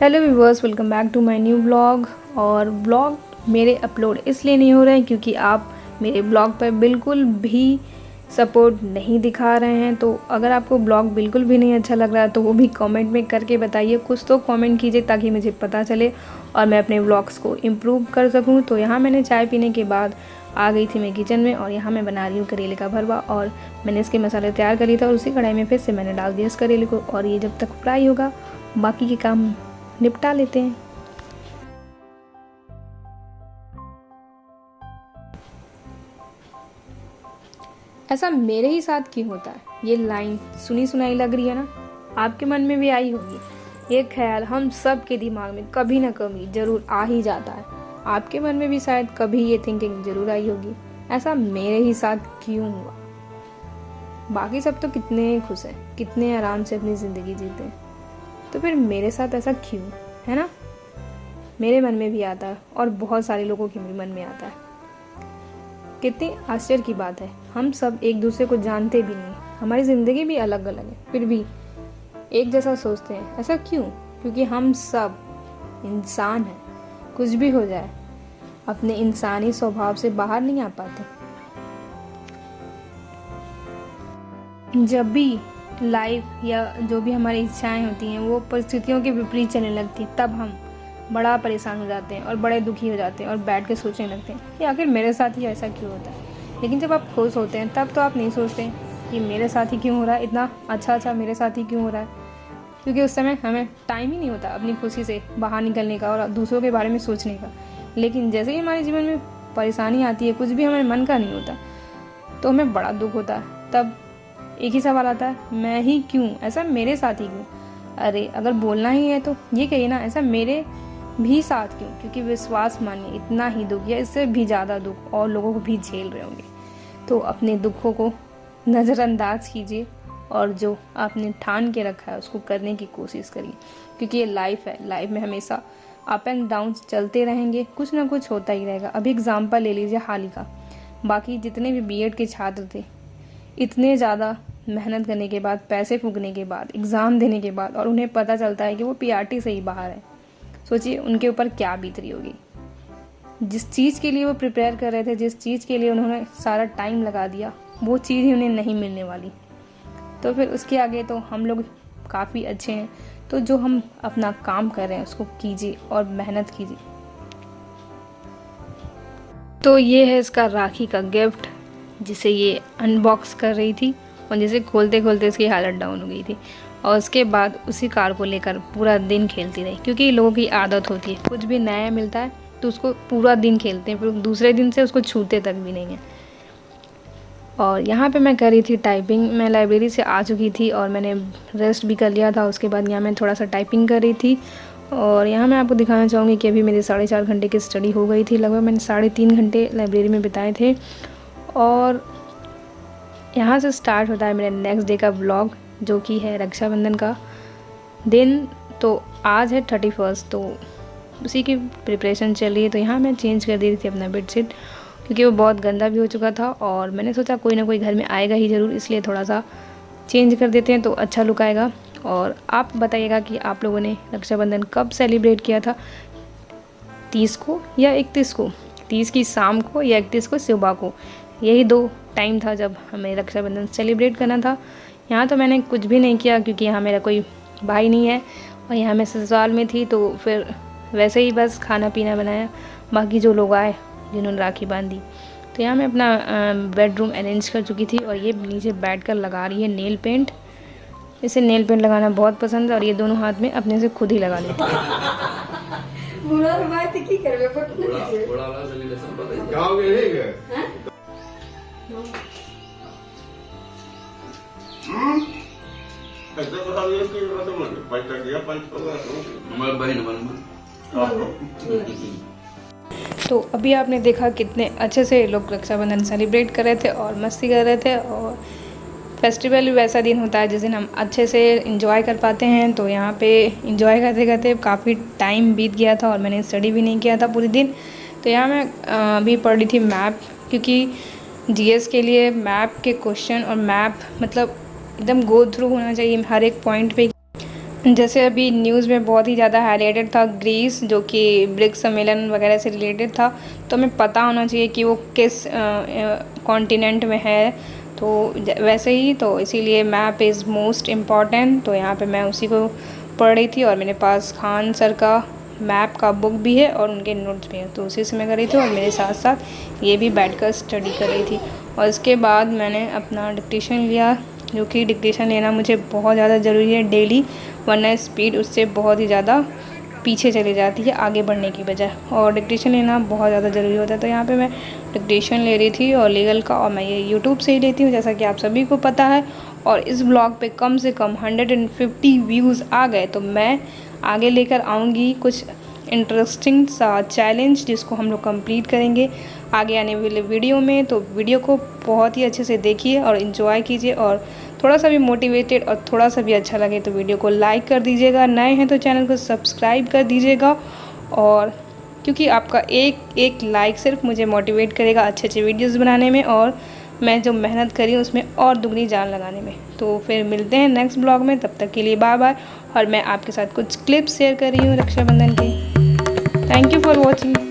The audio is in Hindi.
Hello viewers, welcome back to my new vlog. और ब्लॉग मेरे अपलोड इसलिए नहीं हो रहे हैं क्योंकि आप मेरे ब्लॉग पर बिल्कुल भी सपोर्ट नहीं दिखा रहे हैं। तो अगर आपको ब्लॉग बिल्कुल भी नहीं अच्छा लग रहा है तो वो भी कमेंट में करके बताइए। कुछ तो कमेंट कीजिए ताकि मुझे पता चले और मैं अपने ब्लॉग्स को इम्प्रूव कर सकूँ। तो यहाँ मैंने चाय पीने के बाद आ गई थी मैं किचन में और यहाँ मैं बना रही हूँ करेले का भरवा। और मैंने इसके मसाले तैयार कर लिए था और उसी कढ़ाई में फिर से मैंने डाल दिया इस करेले को। और ये जब तक फ्राई होगा बाकी के काम निपटा लेते हैं। ऐसा मेरे ही साथ क्यों होता है? ये लाइन सुनी सुनाई लग रही है ना? आपके मन में भी आई होगी। ये ख्याल हम सब के दिमाग में कभी ना कभी जरूर आ ही जाता है। आपके मन में भी शायद कभी ये थिंकिंग जरूर आई होगी, ऐसा मेरे ही साथ क्यों हुआ? बाकी सब तो कितने खुश हैं, कितने आराम से अपनी जिंदगी जीते हैं, तो फिर मेरे साथ ऐसा क्यों? है ना? मेरे मन में भी आता है और बहुत सारे लोगों के भी मन में आता है। कितनी आश्चर्य की बात है, हम सब एक दूसरे को जानते भी नहीं, हमारी ज़िंदगी भी अलग अलग है, फिर भी एक जैसा सोचते हैं। ऐसा क्यों? क्योंकि हम सब इंसान हैं। कुछ भी हो जाए अपने इंसानी स्वभाव से बाहर नहीं आ पाते। जब भी लाइफ या जो भी हमारी इच्छाएं होती हैं वो परिस्थितियों के विपरीत चलने लगती हैं, तब हम बड़ा परेशान हो जाते हैं और बड़े दुखी हो जाते हैं और बैठ के सोचने लगते हैं कि आखिर मेरे साथ ही ऐसा क्यों होता है। लेकिन जब आप खुश होते हैं तब तो आप नहीं सोचते कि मेरे साथ ही क्यों हो रहा है, इतना अच्छा मेरे साथ ही क्यों हो रहा है, क्योंकि उस समय हमें टाइम ही नहीं होता अपनी खुशी से बाहर निकलने का और दूसरों के बारे में सोचने का। लेकिन जैसे ही हमारे जीवन में परेशानी आती है, कुछ भी हमारे मन का नहीं होता, तो हमें बड़ा दुख होता है। तब एक ही सवाल आता है, मैं ही क्यों? ऐसा मेरे साथ ही क्यों? अरे अगर बोलना ही है तो ये कहिए ना, ऐसा मेरे भी साथ क्यों? क्योंकि विश्वास मानिए इतना ही दुख या इससे भी ज़्यादा दुख और लोगों को भी झेल रहे होंगे। तो अपने दुखों को नज़रअंदाज कीजिए और जो आपने ठान के रखा है उसको करने की कोशिश करिए, क्योंकि ये लाइफ है। लाइफ में हमेशा अप एंड डाउन चलते रहेंगे, कुछ ना कुछ होता ही रहेगा। अभी एग्जाम्पल ले लीजिए हाल ही का, बाकी जितने भी बीएड के छात्र थे, इतने ज़्यादा मेहनत करने के बाद, पैसे फूकने के बाद, एग्ज़ाम देने के बाद, और उन्हें पता चलता है कि वो पीआरटी से ही बाहर है। सोचिए उनके ऊपर क्या बीत रही होगी। जिस चीज़ के लिए वो प्रिपेयर कर रहे थे, जिस चीज़ के लिए उन्होंने सारा टाइम लगा दिया, वो चीज़ ही उन्हें नहीं मिलने वाली। तो फिर उसके आगे तो हम लोग काफ़ी अच्छे हैं। तो जो हम अपना काम कर रहे हैं उसको कीजिए और मेहनत कीजिए। तो ये है इसका राखी का गिफ्ट, जिसे ये अनबॉक्स कर रही थी और जिसे खोलते खोलते इसकी हालत डाउन हो गई थी। और उसके बाद उसी कार को लेकर पूरा दिन खेलती रही, क्योंकि लोगों की आदत होती है, कुछ भी नया मिलता है तो उसको पूरा दिन खेलते हैं, फिर दूसरे दिन से उसको छूते तक भी नहीं है। और यहाँ पे मैं कर रही थी टाइपिंग। मैं लाइब्रेरी से आ चुकी थी और मैंने रेस्ट भी कर लिया था। उसके बाद यहाँ मैं थोड़ा सा टाइपिंग कर रही थी। और यहाँ मैं आपको दिखाना चाहूँगी कि अभी मेरे 4.5 घंटे की स्टडी हो गई थी। लगभग मैंने 3.5 घंटे लाइब्रेरी में बिताए थे। और यहाँ से स्टार्ट होता है मेरे नेक्स्ट डे का व्लॉग, जो कि है रक्षाबंधन का दिन। तो आज है 31, तो उसी की प्रिपरेशन चल रही है। तो यहाँ मैं चेंज कर दी थी अपना बेडशीट, क्योंकि वो बहुत गंदा भी हो चुका था और मैंने सोचा कोई ना कोई घर में आएगा ही ज़रूर, इसलिए थोड़ा सा चेंज कर देते हैं तो अच्छा लुक आएगा। और आप बताइएगा कि आप लोगों ने रक्षाबंधन कब सेलिब्रेट किया था, 30 को या 31 को? 30 की शाम को या 31 को सुबह को? यही 2 टाइम था जब हमें रक्षाबंधन सेलिब्रेट करना था। यहाँ तो मैंने कुछ भी नहीं किया, क्योंकि यहाँ मेरा कोई भाई नहीं है और यहाँ मैं ससुराल में थी, तो फिर वैसे ही बस खाना पीना बनाया। बाकी जो लोग आए जिन्होंने राखी बांधी, तो यहाँ मैं अपना बेडरूम अरेंज कर चुकी थी। और ये नीचे बैठकर लगा रही है नेल पेंट। इसे नेल पेंट लगाना बहुत पसंद है और ये दोनों हाथ में अपने से खुद ही लगा लेती तो अभी आपने देखा कितने अच्छे से लोग रक्षाबंधन सेलिब्रेट कर रहे थे और मस्ती कर रहे थे। और फेस्टिवल भी वैसा दिन होता है जिस दिन हम अच्छे से इंजॉय कर पाते हैं। तो यहाँ पे इंजॉय करते करते काफ़ी टाइम बीत गया था और मैंने स्टडी भी नहीं किया था पूरे दिन। तो यहाँ मैं अभी पढ़ रही थी मैप, क्योंकि जीएस के लिए मैप के क्वेश्चन और मैप मतलब एकदम गो थ्रू होना चाहिए हर एक पॉइंट पे। जैसे अभी न्यूज़ में बहुत ही ज़्यादा हाईलाइटेड था ग्रीस, जो कि ब्रिक्स सम्मेलन वगैरह से रिलेटेड था, तो हमें पता होना चाहिए कि वो किस कॉन्टिनेंट में है। तो वैसे ही तो इसीलिए मैप इज़ मोस्ट इम्पॉर्टेंट। तो यहाँ पे मैं उसी को पढ़ रही थी और मेरे पास खान सर का मैप का बुक भी है और उनके नोट्स भी हैं, तो उसी से मैं कर रही थी और मेरे साथ साथ ये भी बैठकर स्टडी कर रही थी। और इसके बाद मैंने अपना डिक्टेशन लिया, जो कि डिक्टेशन लेना मुझे बहुत ज़्यादा ज़रूरी है डेली, वरना स्पीड उससे बहुत ही ज़्यादा पीछे चली जाती है आगे बढ़ने की बजाय, और डिक्टेशन लेना बहुत ज़्यादा ज़रूरी होता है। तो यहाँ पे मैं डिक्टेशन ले रही थी और लीगल का, और मैं ये यूट्यूब से ही लेती हूँ जैसा कि आप सभी को पता है। और इस ब्लॉग पे कम से कम 150 व्यूज़ आ गए तो मैं आगे लेकर आऊँगी कुछ इंटरेस्टिंग सा चैलेंज, जिसको हम लोग कंप्लीट करेंगे आगे आने वाले वीडियो में। तो वीडियो को बहुत ही अच्छे से देखिए और इन्जॉय कीजिए, और थोड़ा सा भी मोटिवेटेड और थोड़ा सा भी अच्छा लगे तो वीडियो को लाइक कर दीजिएगा, नए हैं तो चैनल को सब्सक्राइब कर दीजिएगा। और क्योंकि आपका एक एक लाइक सिर्फ मुझे मोटिवेट करेगा अच्छे अच्छे वीडियोस बनाने में, और मैं जो मेहनत करी हूँ उसमें और दुगनी जान लगाने में। तो फिर मिलते हैं नेक्स्ट ब्लॉग में, तब तक के लिए बाय बाय। और मैं आपके साथ कुछ क्लिप्स शेयर कर रही हूँ रक्षाबंधन की। Thank you for watching.